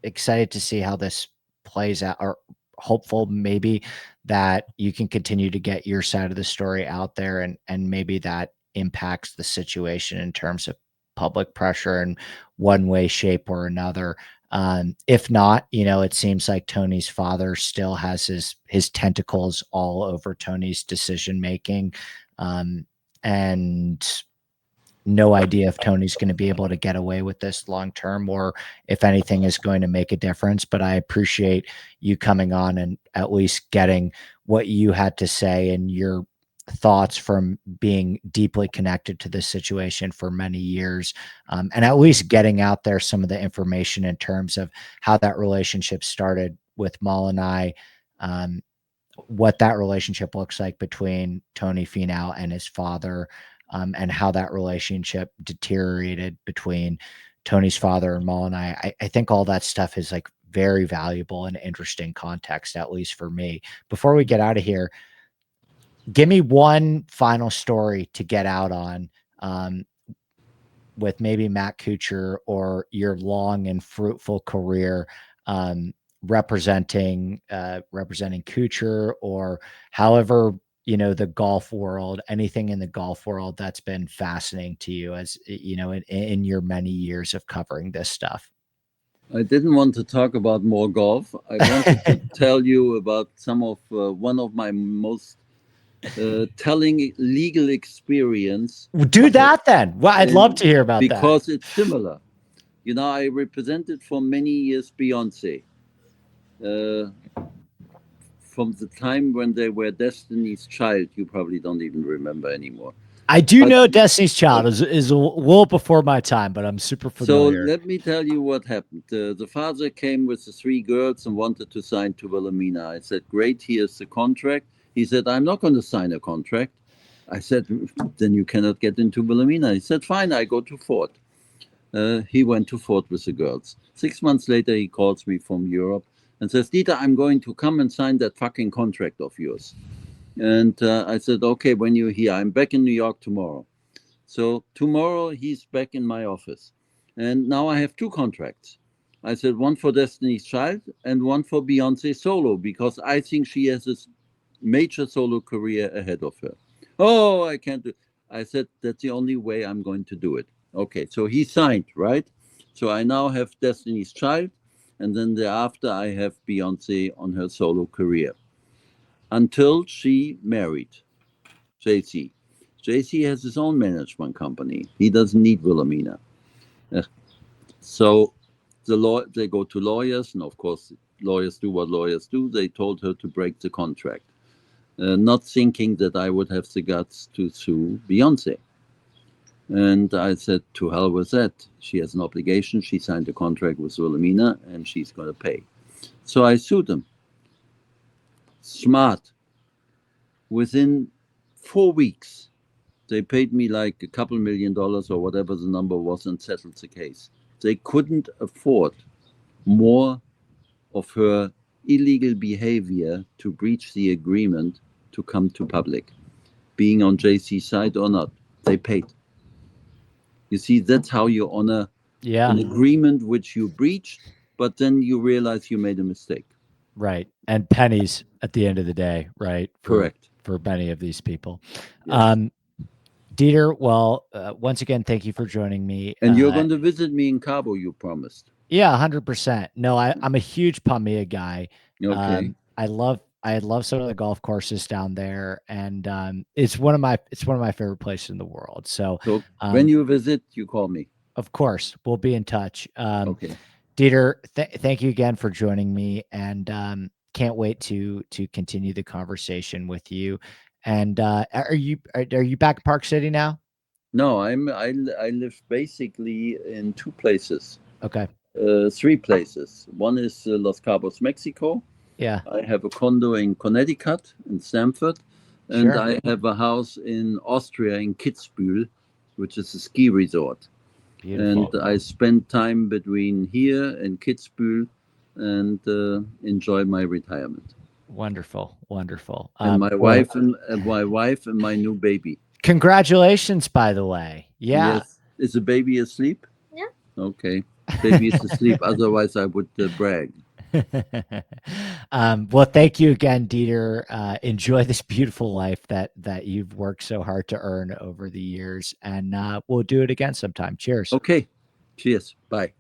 excited to see how this plays out, or hopeful maybe that you can continue to get your side of the story out there, and maybe that impacts the situation in terms of public pressure in one way, shape, or another. If not, it seems like Tony's father still has his tentacles all over Tony's decision making, and no idea if Tony's going to be able to get away with this long term, or if anything is going to make a difference. But I appreciate you coming on and at least getting what you had to say and your thoughts from being deeply connected to this situation for many years, and at least getting out there some of the information in terms of how that relationship started with Molonai, what that relationship looks like between Tony Finau and his father, and how that relationship deteriorated between Tony's father and Molonai. I think all that stuff is like very valuable and interesting context, at least for me. Before we get out of here, give me one final story to get out on, with maybe Matt Kuchar or your long and fruitful career, representing Kuchar, or however, the golf world, anything in the golf world that's been fascinating to you, as in your many years of covering this stuff. I didn't want to talk about more golf. I wanted to tell you about some of one of my most telling legal experience. Do that then. Well, I'd love to hear about that, because it's similar. I represented for many years Beyonce. From the time when they were Destiny's Child, you probably don't even remember anymore. I do know Destiny's Child is a little before my time, but I'm super familiar. So let me tell you what happened. The father came with the 3 girls and wanted to sign to Wilhelmina. I said, great, here's the contract. He said, I'm not going to sign a contract. I said, then you cannot get into Wilhelmina. He said, fine, I go to Fort. He went to Fort with the girls. 6 months later, he calls me from Europe and says, Dieter, I'm going to come and sign that fucking contract of yours. And I said, okay, when you're here, I'm back in New York tomorrow. So tomorrow he's back in my office. And now I have 2 contracts. I said, one for Destiny's Child and one for Beyonce solo, because I think she has a major solo career ahead of her. Oh, I can't do it. I said, that's the only way I'm going to do it. Okay, so he signed, right? So I now have Destiny's Child, and then thereafter I have Beyonce on her solo career. Until she married JC. JC has his own management company. He doesn't need Wilhelmina. So they go to lawyers, and of course, lawyers do what lawyers do. They told her to break the contract, not thinking that I would have the guts to sue Beyonce. And I said, to hell with that. She has an obligation. She signed a contract with Wilhelmina, and she's going to pay. So I sued them. Smart. Within 4 weeks, they paid me like a couple $1 million or whatever the number was and settled the case. They couldn't afford more of her illegal behavior to breach the agreement to come to public. Being on JC's side or not, they paid. You see, that's how you honor an agreement which you breached, but then you realize you made a mistake. Right. And pennies at the end of the day, right? Correct. For many of these people. Yes. Dieter, well, once again, thank you for joining me. And you're going to visit me in Cabo, you promised. Yeah, 100%. No, I'm a huge Pamea guy. Okay. I love some of the golf courses down there, and it's one of my favorite places in the world. So when you visit, you call me. Of course, we'll be in touch. Okay. Dieter, thank you again for joining me, and can't wait to continue the conversation with you. And are you back in Park City now? No, I live basically in 2 places. Okay. 3 places. One is Los Cabos, Mexico. Yeah. I have a condo in Connecticut, in Stamford, and Sure. I have a house in Austria, in Kitzbühel, which is a ski resort. Beautiful. And I spend time between here and Kitzbühel and enjoy my retirement. Wonderful. And my wife and my new baby. Congratulations, by the way. Yeah. Yes. Is the baby asleep? Yeah. Okay. Baby is asleep. Otherwise, I would brag. Well, thank you again, Dieter. Enjoy this beautiful life that you've worked so hard to earn over the years, and we'll do it again sometime. Cheers. Okay. Cheers. Bye.